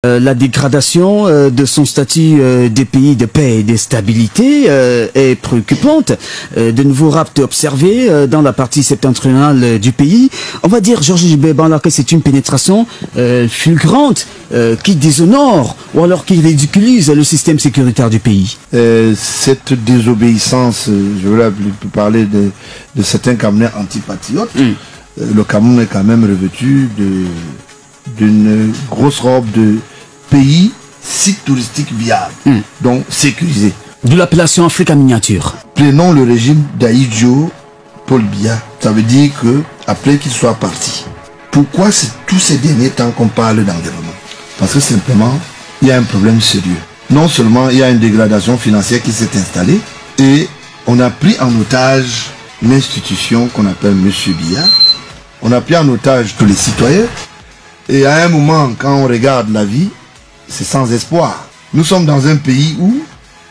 La dégradation de son statut des pays de paix et de stabilité est préoccupante. De nouveaux rapts observés dans la partie septentrionale du pays. On va dire, Georges Gibet-Banla, que c'est une pénétration fulgurante qui déshonore ou alors qui ridiculise le système sécuritaire du pays. Cette désobéissance, je voulais parler de certains Camerounais antipatriotes. Le Cameroun est quand même revêtu d'une grosse robe de pays site touristique viable, donc sécurisé. De l'appellation Afrique en miniature. Prenons le régime d'Aïdjo Paul Biya. Ça veut dire que après qu'il soit parti, pourquoi c'est tous ces derniers temps qu'on parle d'environnement? Parce que simplement, il y a un problème sérieux. Non seulement il y a une dégradation financière qui s'est installée, et on a pris en otage l'institution qu'on appelle Monsieur Biya. On a pris en otage tous les citoyens. Et à un moment, quand on regarde la vie, c'est sans espoir. Nous sommes dans un pays où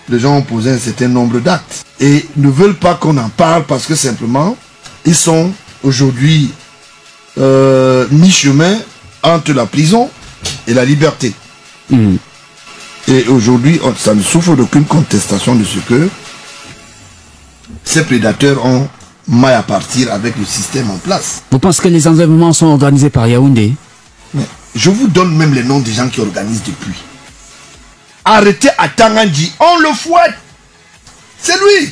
les gens ont posé un certain nombre d'actes et ne veulent pas qu'on en parle parce que simplement, ils sont aujourd'hui mi-chemin entre la prison et la liberté. Et aujourd'hui, ça ne souffre d'aucune contestation de ce que ces prédateurs ont maille à partir avec le système en place. Vous pensez que les enlèvements sont organisés par Yaoundé? Mais je vous donne même les noms des gens qui organisent depuis. Arrêtez à Tangandji, on le fouette. C'est lui.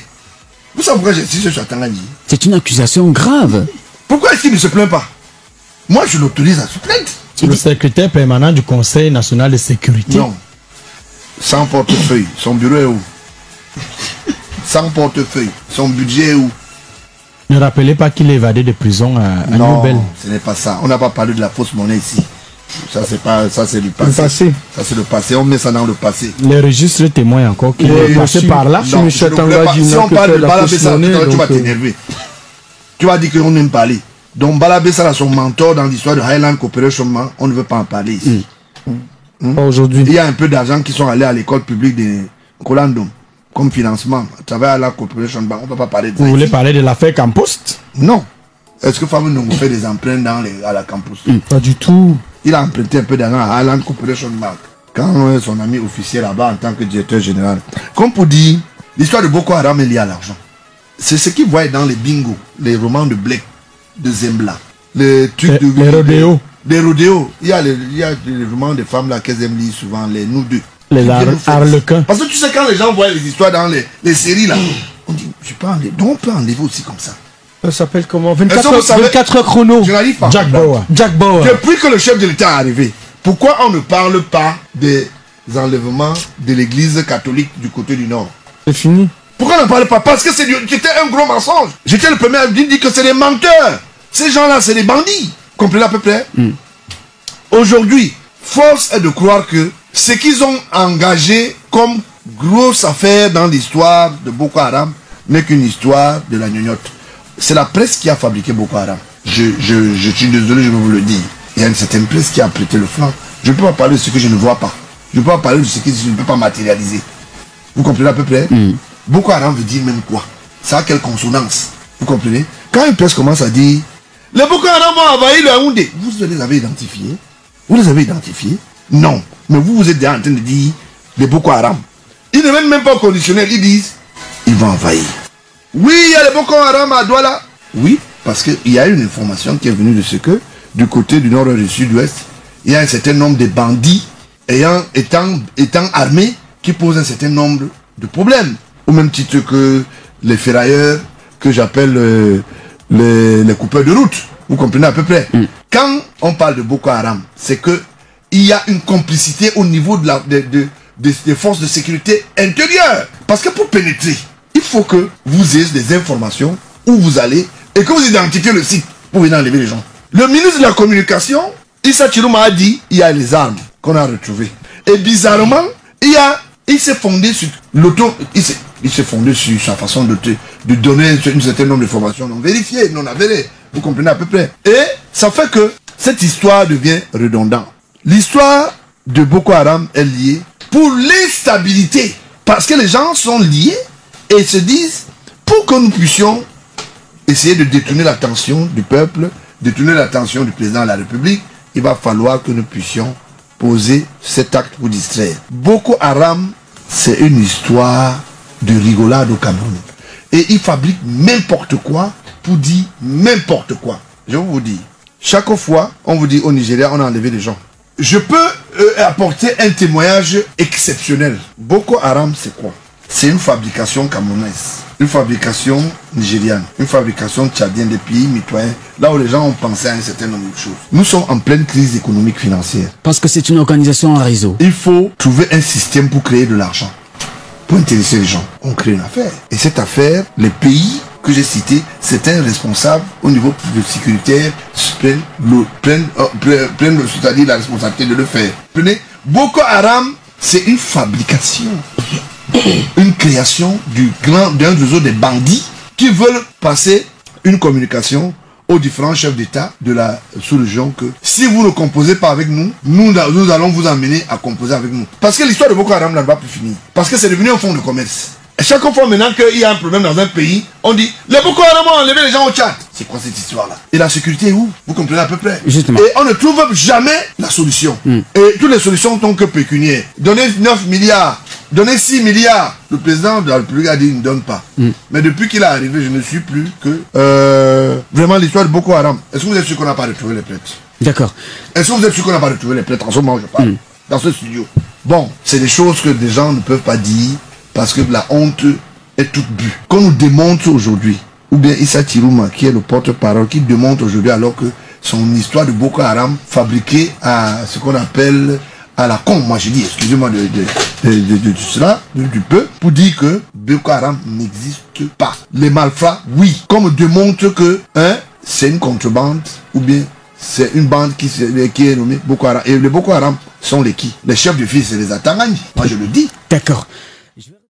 Vous savez pourquoi j'insiste sur Tangandji? C'est une accusation grave. Pourquoi est-ce qu'il ne se plaint pas? Moi, je l'autorise à se plaindre. C'est le secrétaire permanent du Conseil national de sécurité. Non. Sans portefeuille. Son bureau est où? Sans portefeuille. Son budget est où? Ne rappelez pas qu'il est évadé de prison à Nobel. Non, ce n'est pas ça. On n'a pas parlé de la fausse monnaie ici. Ça, c'est pas, ça, c'est du passé. Ça, c'est le passé. On met ça dans le passé. Les registres témoignent encore qu'il est passé par là. Si on parle de Balabessa, tu vas t'énerver. Tu vas dire qu'on n'aime parler. Donc Balabessa a son mentor dans l'histoire de Highland Corporation. On ne veut pas en parler ici. Pas aujourd'hui. Il y a un peu d'argent qui sont allés à l'école publique de Colandom comme financement à travers la Corporation Bank. On ne peut pas parler de ça. Vous voulez parler de l'affaire Campost? Non. Est-ce que Fabien Ndongo fait des emprunts à la Campost? Pas du tout. Il a emprunté un peu d'argent à Highland Corporation Bank quand son ami officier là-bas en tant que directeur général. Comme pour dire, l'histoire de Boko Haram est liée à l'argent. C'est ce qu'ils voient dans les bingos, les romans de Blake, de Zembla, les trucs de les rodéos. Les rodéos. Il y a les romans de femmes là qu'elles aiment lire souvent, les nous deux. Les harlequins. Parce que tu sais, quand les gens voient les histoires dans les séries là, on dit, je peux enlever. Donc on peut enlever aussi comme ça. Ça s'appelle comment? 24 heures chrono. Je n'arrive pas. Jack Bauer. Jack Bauer. Depuis que le chef de l'État est arrivé, pourquoi on ne parle pas des enlèvements de l'église catholique du côté du Nord? C'est fini. Pourquoi on ne parle pas? Parce que c'était un gros mensonge. J'étais le premier à dire que c'est des menteurs. Ces gens-là, c'est des bandits. Comprenez à peu près? Aujourd'hui, force est de croire que ce qu'ils ont engagé comme grosse affaire dans l'histoire de Boko Haram n'est qu'une histoire de la gnognotte. C'est la presse qui a fabriqué Boko Haram. Je suis désolé, je vais vous le dire. Il y a une certaine presse qui a prêté le flanc. Je ne peux pas parler de ce que je ne vois pas. Je ne peux pas parler de ce que je ne peux pas matérialiser. Vous comprenez à peu près? Boko Haram veut dire même quoi? Ça a quelle consonance? Vous comprenez? Quand une presse commence à dire les Boko Haram ont envahi le Yaoundé, vous les avez identifiés? Vous les avez identifiés? Non. Mais vous êtes déjà en train de dire les Boko Haram. Ils ne mettent même pas au conditionnel, ils disent ils vont envahir. Oui, il y a les Boko Haram à Douala. Oui, parce qu'il y a une information qui est venue de ce que, du côté du nord et du sud-ouest, il y a un certain nombre de bandits étant armés qui posent un certain nombre de problèmes. Au même titre que les ferrailleurs, que j'appelle les coupeurs de route. Vous comprenez à peu près? Quand on parle de Boko Haram, c'est que il y a une complicité au niveau des forces de sécurité intérieures. Parce que pour pénétrer, il faut que vous ayez des informations où vous allez et que vous identifiez le site pour venir enlever les gens. Le ministre de la Communication, Issa Chiluma, a dit il y a les armes qu'on a retrouvées. Et bizarrement, il s'est fondé sur il s'est fondé sur sa façon de donner un certain nombre d'informations non vérifiées, non avérées. Vous comprenez à peu près. Et ça fait que cette histoire devient redondante. L'histoire de Boko Haram est liée pour l'instabilité. Parce que les gens sont liés et se disent, pour que nous puissions essayer de détourner l'attention du peuple, détourner l'attention du président de la République, il va falloir que nous puissions poser cet acte pour distraire. Boko Haram, c'est une histoire de rigolade au Cameroun. Et ils fabriquent n'importe quoi pour dire n'importe quoi. Je vous dis, chaque fois, on vous dit au Nigeria, on a enlevé des gens. Je peux apporter un témoignage exceptionnel. Boko Haram, c'est quoi? C'est une fabrication camerounaise, une fabrication nigériane, une fabrication tchadienne des pays mitoyens, là où les gens ont pensé à un certain nombre de choses. Nous sommes en pleine crise économique financière. Parce que c'est une organisation en réseau. Il faut trouver un système pour créer de l'argent, pour intéresser les gens. On crée une affaire. Et cette affaire, les pays que j'ai cités, certains responsables au niveau de sécuritaire prennent c'est-à-dire la responsabilité de le faire. Prenez, Boko Haram, c'est une fabrication, une création d'un réseau des bandits qui veulent passer une communication aux différents chefs d'État de la sous-région que si vous ne composez pas avec nous, nous allons vous amener à composer avec nous. Parce que l'histoire de Boko Haram ne va plus finir. Parce que c'est devenu un fonds de commerce. Et chaque fois maintenant qu'il y a un problème dans un pays, on dit les Boko Haram ont enlevé les gens au Tchad. C'est quoi cette histoire-là? Et la sécurité est où? Vous comprenez à peu près? Justement. Et on ne trouve jamais la solution. Et toutes les solutions sont que pécuniaires. Donner 9 milliards, donner 6 milliards. Le président de la République a dit qu'il ne donne pas. Mais depuis qu'il est arrivé, je ne suis plus que vraiment l'histoire de Boko Haram. Est-ce que vous êtes sûr qu'on n'a pas retrouvé les prêtres? D'accord. Est-ce que vous êtes sûr qu'on n'a pas retrouvé les prêtres? En ce moment, je parle. Dans ce studio. Bon, c'est des choses que des gens ne peuvent pas dire. Parce que la honte est toute bue. Qu'on nous démontre aujourd'hui, ou bien Issa Tirouma, qui est le porte-parole, qui démontre aujourd'hui alors que son histoire de Boko Haram fabriquée à ce qu'on appelle à la con, moi je dis, excusez-moi de cela, du peu, pour dire que Boko Haram n'existe pas. Les malfrats, oui, comme me démontre que c'est une contrebande, ou bien c'est une bande qui est nommée Boko Haram. Et les Boko Haram sont les qui? Les chefs de file, c'est les Atangani. Moi je le dis. D'accord.